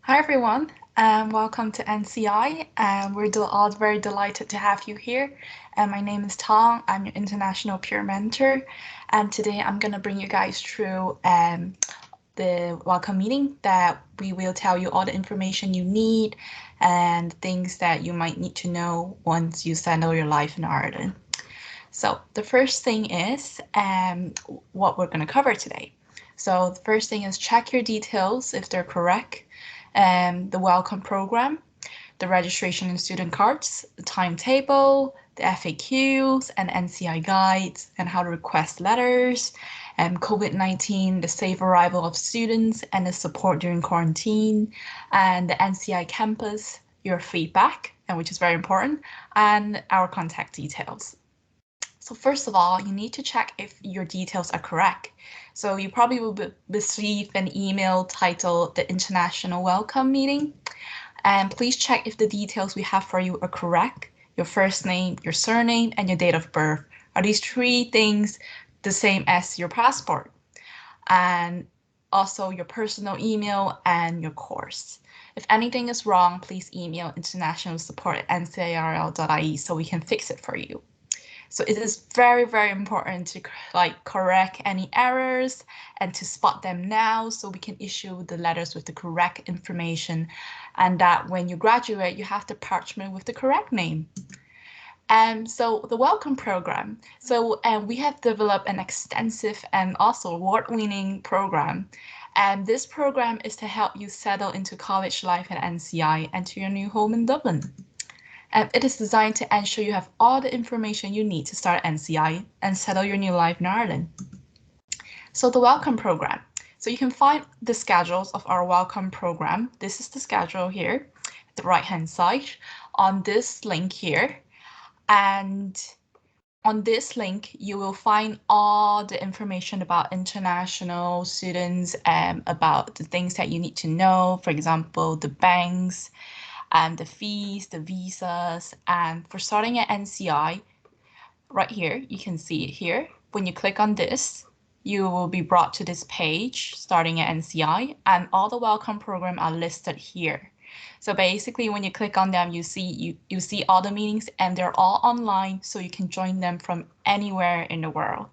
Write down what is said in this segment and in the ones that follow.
Hi everyone, and welcome to NCI. All very delighted to have you here. My name is Tong. I'm your international peer mentor, and today I'm going to bring you guys through the welcome meeting that we will tell you all the information you need and things that you might need to know once you settle your life in Ireland. So the first thing is what we're going to cover today. So the first thing is check your details if they're correct. The welcome program, the registration and student cards, the timetable, the FAQs and NCI guides, and how to request letters, COVID-19, the safe arrival of students and the support during quarantine, and the NCI campus, your feedback, and which is very important, and our contact details. So first of all, you need to check if your details are correct. So you probably will receive an email titled the International Welcome Meeting. And please check if the details we have for you are correct. Your first name, your surname, and your date of birth. Are these three things the same as your passport? And also your personal email and your course. If anything is wrong, please email internationalsupport@ncirl.ie so we can fix it for you. So it is very, very important to correct any errors and to spot them now so we can issue the letters with the correct information, and that when you graduate, you have the parchment with the correct name. So the welcome program. So we have developed an extensive and also award-winning program. And this program is to help you settle into college life at NCI and to your new home in Dublin. And it is designed to ensure you have all the information you need to start NCI and settle your new life in Ireland. So the welcome program. So you can find the schedules of our welcome program. This is the schedule here, at the right-hand side, on this link here. And on this link, you will find all the information about international students and about the things that you need to know, for example, the banks, and the fees, the visas, and for starting at NCI, right here, you can see it here. When you click on this, you will be brought to this page starting at NCI, and all the welcome program are listed here. So basically, when you click on them, you see all the meetings, and they're all online, so you can join them from anywhere in the world.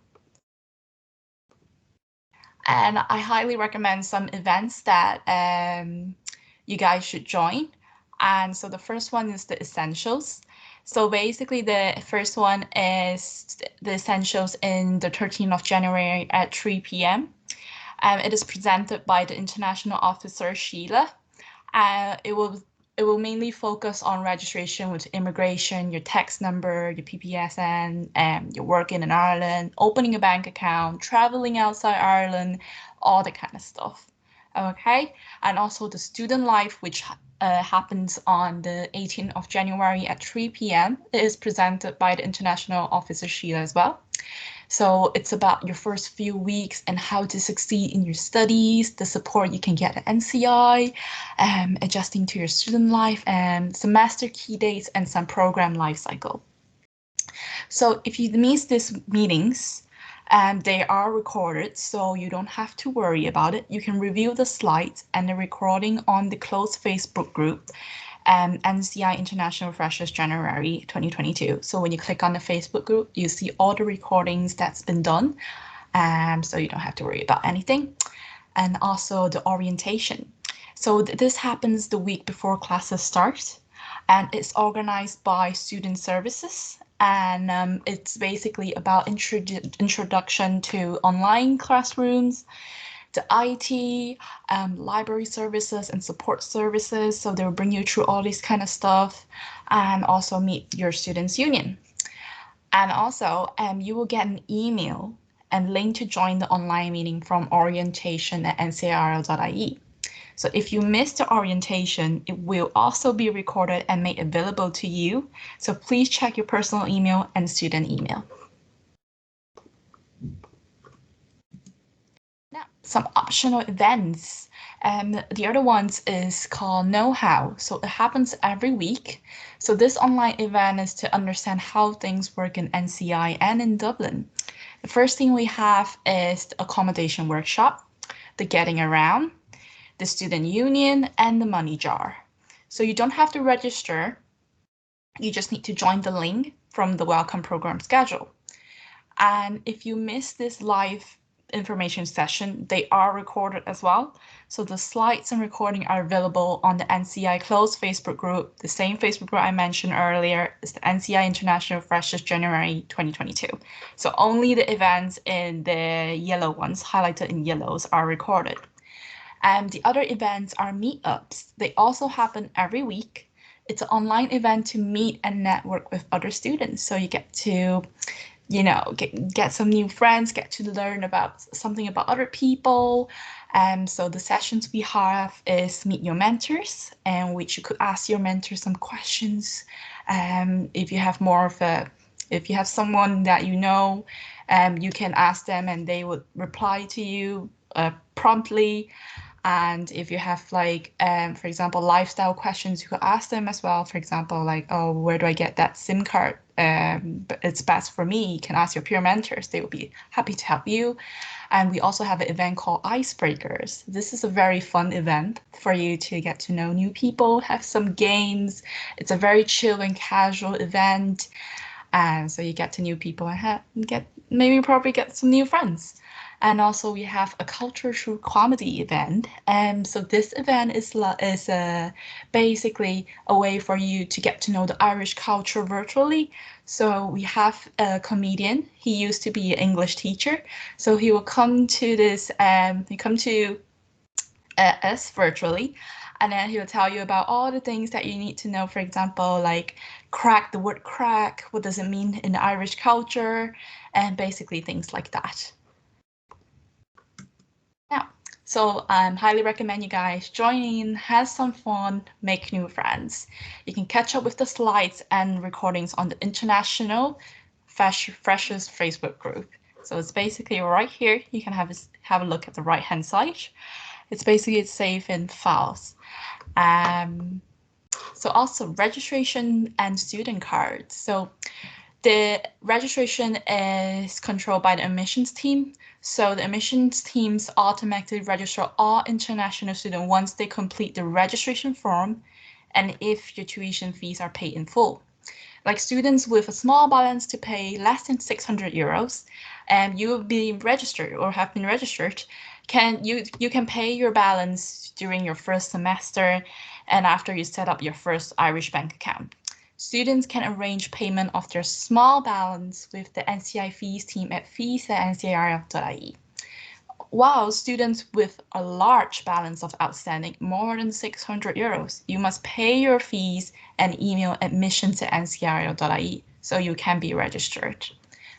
And I highly recommend some events that you guys should join. And so the first one is the essentials. So basically the first one is the essentials in the 13th of January at 3 p.m. It is presented by the international officer, Sheila. It will mainly focus on registration with immigration, your tax number, your PPSN, your working in Ireland, opening a bank account, traveling outside Ireland, all that kind of stuff. Okay, and also the student life, which happens on the 18th of January at 3 p.m. It is presented by the international officer Sheila as well. So it's about your first few weeks and how to succeed in your studies, the support you can get at NCI, adjusting to your student life, and semester key dates and some program life cycle. So if you miss these meetings, they are recorded, so you don't have to worry about it. You can review the slides and the recording on the closed Facebook group, NCI International Freshers January 2022. So when you click on the Facebook group, you see all the recordings that's been done, so you don't have to worry about anything. And also the orientation. So this happens the week before classes start, and it's organized by Student Services. And it's basically about introduction to online classrooms, the IT, library services and support services. So they'll bring you through all this kind of stuff, and also meet your students' union. And also you will get an email and link to join the online meeting from orientation@ncirl.ie. So if you missed the orientation, it will also be recorded and made available to you. So please check your personal email and student email. Now, some optional events. The other ones is called Know How. So it happens every week. So this online event is to understand how things work in NCI and in Dublin. The first thing we have is the accommodation workshop, the getting around, the student union, and the money jar. So you don't have to register. You just need to join the link from the welcome program schedule. And if you miss this live information session, they are recorded as well. So the slides and recording are available on the NCI closed Facebook group. The same Facebook group I mentioned earlier is the NCI International Freshers January 2022. So only the events in the yellow ones, highlighted in yellows, are recorded. And the other events are meetups. They also happen every week. It's an online event to meet and network with other students. So you get to get some new friends, get to learn about something about other people. So the sessions we have is meet your mentors, and which you could ask your mentor some questions. If you have if you have someone that you know, you can ask them and they would reply to you promptly. And if you have for example, lifestyle questions, you could ask them as well. For example, like, oh, where do I get that SIM card? But it's best for me. You can ask your peer mentors. They will be happy to help you. And we also have an event called Icebreakers. This is a very fun event for you to get to know new people, have some games. It's a very chill and casual event. And so you get to new people and probably get some new friends. And also we have a culture through comedy event. So this event is basically a way for you to get to know the Irish culture virtually. So we have a comedian. He used to be an English teacher. So he will come to us virtually, and then he will tell you about all the things that you need to know. For example, like crack, the word crack, what does it mean in the Irish culture, and basically things like that. Yeah, so I highly recommend you guys join in, have some fun, make new friends. You can catch up with the slides and recordings on the International Freshers Facebook group. So it's basically right here. You can have a look at the right-hand side. It's saved in files. So also registration and student cards. So the registration is controlled by the admissions team. So the admissions teams automatically register all international students once they complete the registration form and if your tuition fees are paid in full. Like students with a small balance to pay less than 600 euros, and you will be registered or have been registered, you can pay your balance during your first semester and after you set up your first Irish bank account. Students can arrange payment of their small balance with the NCI fees team at fees@ncir.ie. While students with a large balance of outstanding, more than 600 euros, you must pay your fees and email admissions@ncir.ie so you can be registered.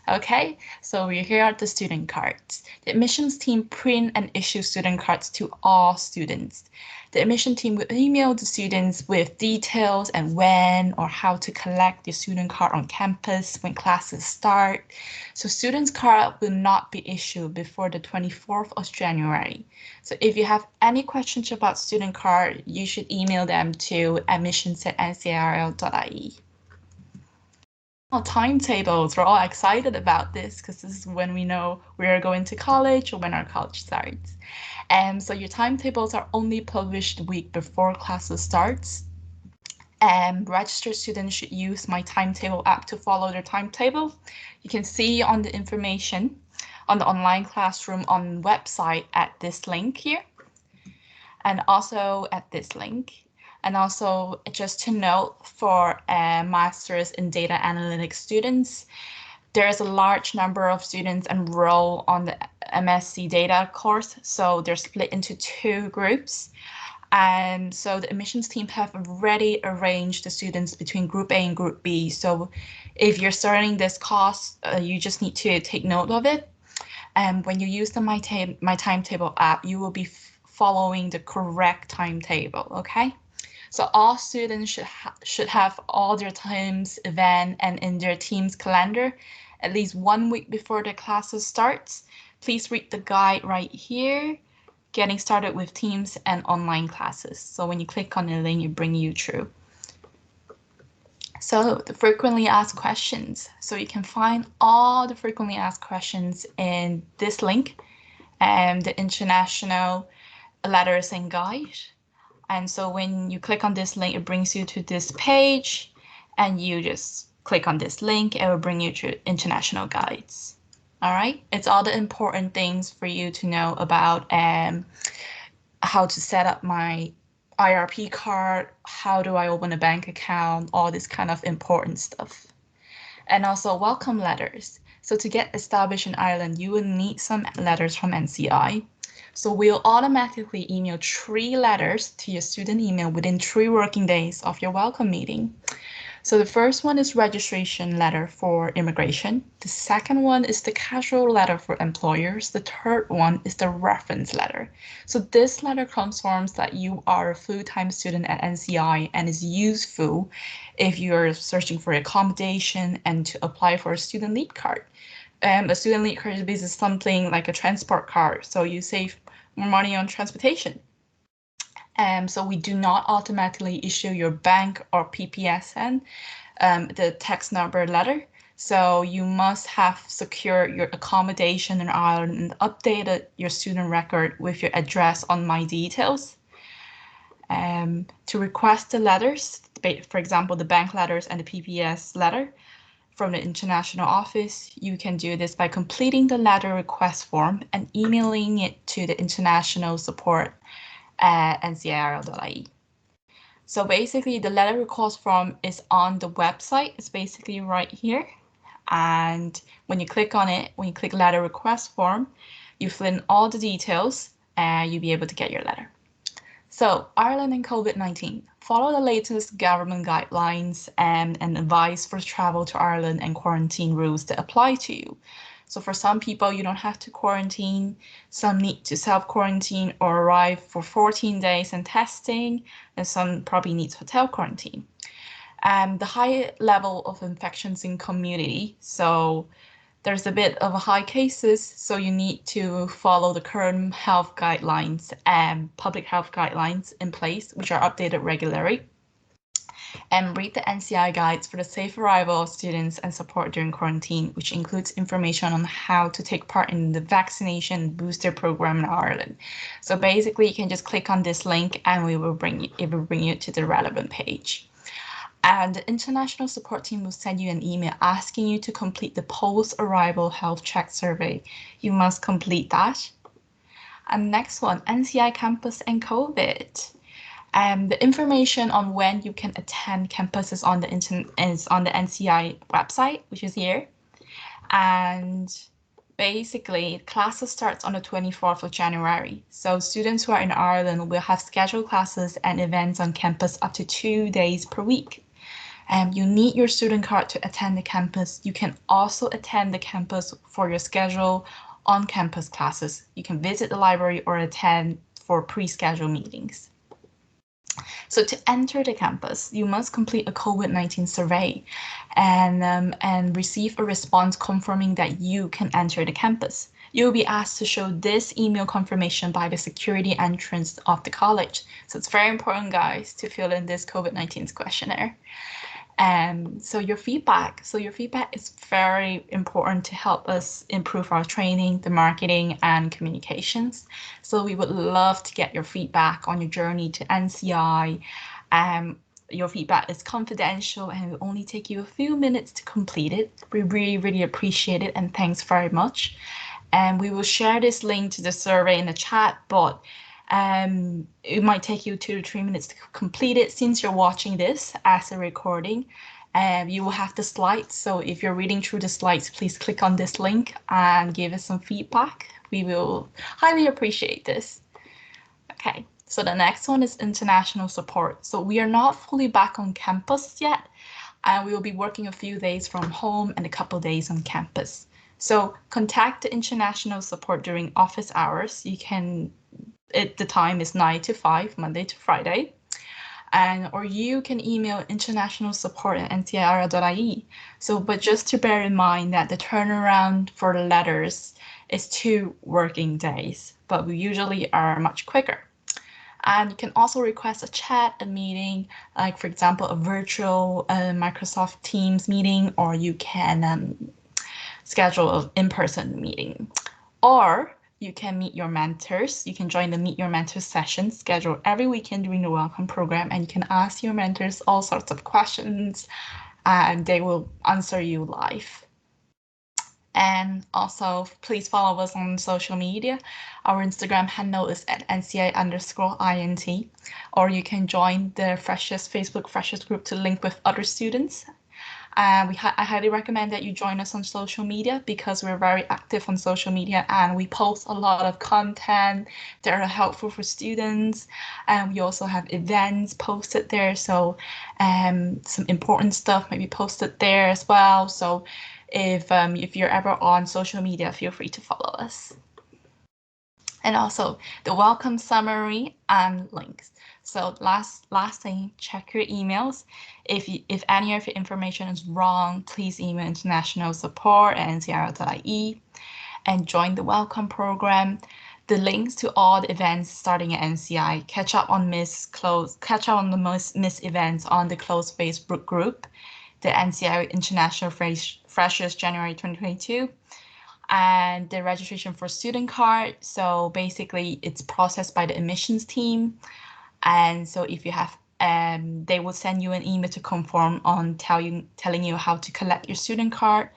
Okay, so here are the student cards. The admissions team print and issue student cards to all students. The admission team will email the students with details and when or how to collect the student card on campus when classes start. So students' card will not be issued before the 24th of January. So if you have any questions about student card, you should email them to admissions@ncirl.ie. Timetables, we're all excited about this because this is when we know we are going to college or when our college starts. So your timetables are only published the week before classes starts. Registered students should use My Timetable app to follow their timetable. You can see on the information on the online classroom on website at this link here, and also at this link. And also just to note for Masters in Data Analytics students, there is a large number of students enroll on the MSc Data course. So they're split into two groups. And so the admissions team have already arranged the students between Group A and Group B. So if you're starting this course, you just need to take note of it. And when you use the My Timetable app, you will be following the correct timetable, okay? So all students should have all their times, event, and in their team's calendar at least 1 week before the classes starts. Please read the guide right here, getting started with teams and online classes. So when you click on the link, it brings you through. So the frequently asked questions. So you can find all the frequently asked questions in this link, the International letters and guide. And so when you click on this link, it brings you to this page, and you just click on this link, it will bring you to international guides. All right, it's all the important things for you to know about how to set up my IRP card, how do I open a bank account, all this kind of important stuff. And also welcome letters. So to get established in Ireland, you will need some letters from NCI. So we'll automatically email 3 letters to your student email within 3 working days of your welcome meeting. So the first one is registration letter for immigration. The second one is the casual letter for employers. The third one is the reference letter. So this letter confirms that you are a full-time student at NCI and is useful if you're searching for accommodation and to apply for a student leave card. A student leave card is basically something like a transport card, so you save more money on transportation. So we do not automatically issue your bank or PPSN, the text number letter. So you must have secured your accommodation in Ireland and updated your student record with your address on My Details. To request the letters, for example, the bank letters and the PPS letter from the international office, you can do this by completing the letter request form and emailing it to the international support at ncir.ie. So basically the letter request form is on the website. It's basically right here. And when you click on it, when you click letter request form, you fill in all the details and you'll be able to get your letter. So Ireland and COVID-19. Follow the latest government guidelines and advice for travel to Ireland and quarantine rules that apply to you. So for some people, you don't have to quarantine. Some need to self-quarantine or arrive for 14 days and testing, and some probably needs hotel quarantine. The high level of infections in community. So there's a bit of a high cases, so you need to follow the current health guidelines and public health guidelines in place, which are updated regularly. And read the NCI guides for the safe arrival of students and support during quarantine, which includes information on how to take part in the vaccination booster program in Ireland. So basically, you can just click on this link and it will bring you to the relevant page. And the international support team will send you an email asking you to complete the post-arrival health check survey. You must complete that. And next one, NCI campus and COVID. The information on when you can attend campus is on the NCI website, which is here. And basically, classes starts on the 24th of January. So students who are in Ireland will have scheduled classes and events on campus up to 2 days per week. You need your student card to attend the campus. You can also attend the campus for your schedule on-campus classes. You can visit the library or attend for pre-scheduled meetings. So to enter the campus, you must complete a COVID-19 survey and receive a response confirming that you can enter the campus. You'll be asked to show this email confirmation by the security entrance of the college. So it's very important, guys, to fill in this COVID-19 questionnaire. So your feedback is very important to help us improve our training, the marketing and communications. So we would love to get your feedback on your journey to NCI. Your feedback is confidential and it will only take you a few minutes to complete it. We really, really appreciate it and thanks very much. And we will share this link to the survey in the chat, but it might take you 2 to 3 minutes to complete it. Since you're watching this as a recording, you will have the slides. So if you're reading through the slides, please click on this link and give us some feedback. We will highly appreciate this. Okay, so the next one is international support. So we are not fully back on campus yet, and we will be working a few days from home and a couple days on campus. So contact the international support during office hours. You can the time is 9 to 5, Monday to Friday. Or you can email international support at ncir.ie. So, but just to bear in mind that the turnaround for the letters is 2 working days, but we usually are much quicker. And you can also request a chat, a meeting, like for example, a virtual Microsoft Teams meeting, or you can schedule an in-person meeting. Or you can meet your mentors. You can join the Meet Your Mentors session scheduled every weekend during the Welcome program, and you can ask your mentors all sorts of questions, and they will answer you live. And also, please follow us on social media. Our Instagram handle is at NCI_INT, or you can join the Freshers Facebook Freshers group to link with other students. I highly recommend that you join us on social media because we're very active on social media and we post a lot of content that are helpful for students. And we also have events posted there. So some important stuff may be posted there as well. So if you're ever on social media, feel free to follow us. And also the welcome summary and links. So last thing, check your emails. If any of your information is wrong, please email international support at ncir.ie and join the welcome program. The links to all the events starting at NCI. Catch up on the Miss events on the closed Facebook group, the NCI International Freshers January 2022. And the registration for student card. So basically it's processed by the admissions team. And so if you have, they will send you an email to confirm on telling you how to collect your student card.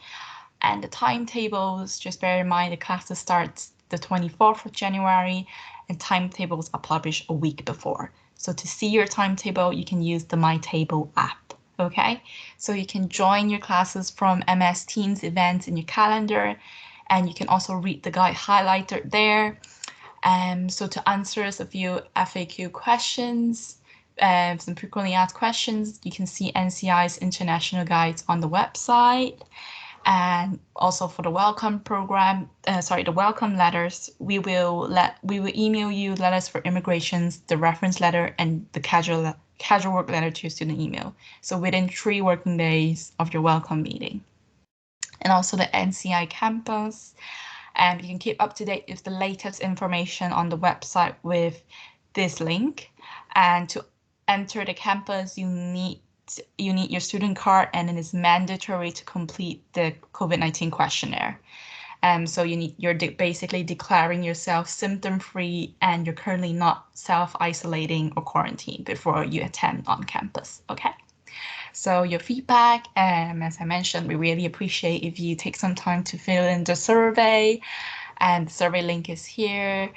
And the timetables, just bear in mind the classes starts the 24th of January and timetables are published a week before. So to see your timetable, you can use the My Table app. Okay, so you can join your classes from MS Teams events in your calendar, and you can also read the guide highlighted there. So to answer a few FAQ questions, some frequently asked questions, you can see NCI's international guides on the website. And also for the welcome program, the welcome letters, we will email you letters for immigrations, the reference letter, and the casual work letter to your student email. So within 3 working days of your welcome meeting. And also the NCI campus. And you can keep up to date with the latest information on the website with this link. And to enter the campus, you need your student card, and it is mandatory to complete the COVID-19 questionnaire. So you're basically declaring yourself symptom-free and you're currently not self-isolating or quarantined before you attend on campus, okay? So your feedback, as I mentioned, we really appreciate if you take some time to fill in the survey, and the survey link is here.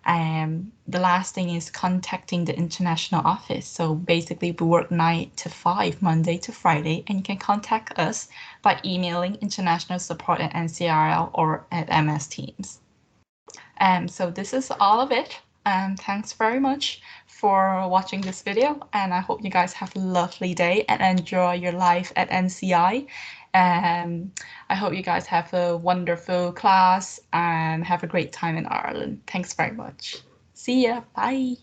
The last thing is contacting the international office. So basically we work 9 to 5, Monday to Friday, and you can contact us by emailing international support at NCRL or at MS Teams. So this is all of it. Thanks very much for watching this video, and I hope you guys have a lovely day and enjoy your life at NCI. I hope you guys have a wonderful class and have a great time in Ireland. Thanks very much. See ya. Bye.